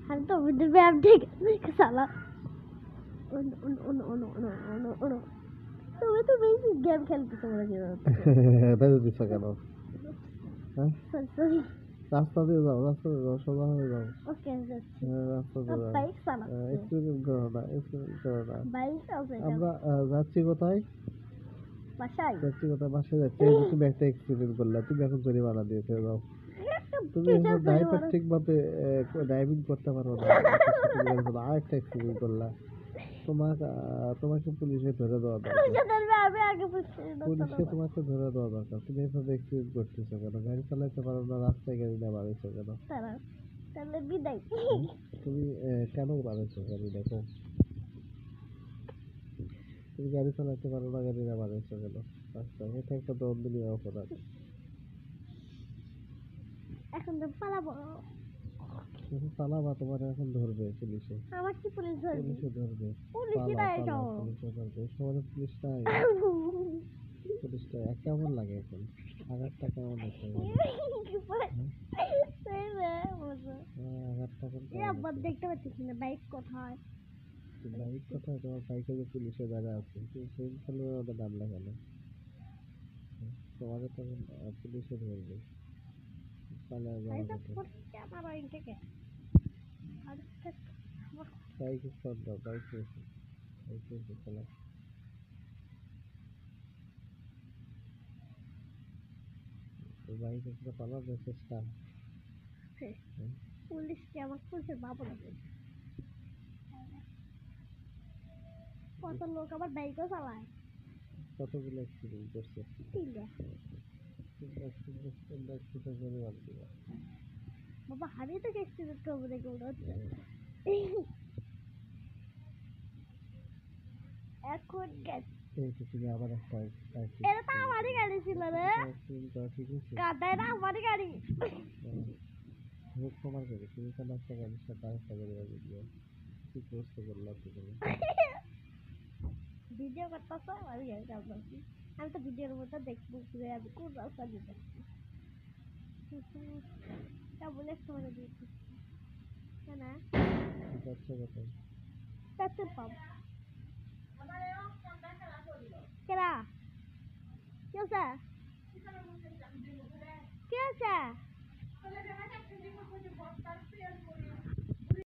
हम तो उधर पे आप ठीक साला তুমি তো বেশি গেম খেলতেছো মনে হয় বেঁধে দিচ্ছ কেন হ্যাঁ সরি রাস্তা দিয়ে যাও সোজা হয়ে যাও ওকে যাচ্ছি রাস্তা দিয়ে যাও বাইক চালা এক্সপিরিয়েন্স করো না বাইক আছে আমরা যাচ্ছি কোথায় বাসায় বাসায় যাচ্ছি এই যে তুমি একটা এক্সপিরিয়েন্স করলা তুমি এখন জরিমানা দিয়েছে যাও তুমি এখন ড্রাইভার ঠিকভাবে ড্রাইভিং করতে পারো না আরেকটা এক্সপিরিয়েন্স করলা তোমাকে পুলিশে ধরে দেওয়া দরকার পুলিশে তোমাকে ধরে দেওয়া দরকার তুমি এভাবে এক্সপিরিয়েন্স করতেছো কেন গাড়ি চালাতে পারো না রাস্তায় গাড়ি না বাড়াইছো কেন তাহলে বিদায় তুমি কেন বাড়াইছো গাড়ি দেখো তুমি গাড়ি চালাতে পারো না গাড়ি না বাড়াইছো কেন রাস্তায় এটা একটা দণ্ডনীয় অপরাধ এখন তো পালাবো পালাবা তোমার এখন ধরবে পুলিশে আমার কি পুলিশ ধরবে পুলিশে ধরবে পুলিশে নাই তো পুলিশে ধরবে সবার পুলিশ নাই পুলিশটা কেমন লাগে এখন আঘাতটা কেমন হচ্ছে আঘাতটা আবার দেখতে পাচ্ছিস না বাইক কোথায় তোমার বাইকে যে পুলিশে দাঁড়া আছে সেই ফলে ওদের নাম লাগানো তোমাকে তো পুলিশে ধরবে পালায় যাওয়া বাইকে সব দাও বাইকে চলা বাইকে করে পালানোর চেষ্টা পুলিশকে আমার পুলিশের বাবা লাগে কত লোক আবার বাইকও চালায় কতগুলো এক্সিডেন্ট করছে বাবা আমি তো এক্সিডেন্ট করবো দেখে মনে হচ্ছে এখন তুমি আবার একটা এটা তো আমারই গাড়ি ছিল রে কাদায় না আমারই গাড়ি তোমার গাড়ি তুমি কেন একটা গাড়ির সাথে আরেকটা গাড়ি বাজিয়ে দিও কি পোস্ট করলাম তুমি ভিডিও করতেছ আমি গাড়ি চালাচ্ছি আমি তো ভিডিওর মধ্যে দেখবো যে আমি কোন রাস্তা দিয়ে যাচ্ছি কেমন একটা মনে দিয়েছি না যাচ্ছে কোথায় পেট্রোল পাম্প কেরা কি আছে কি আছে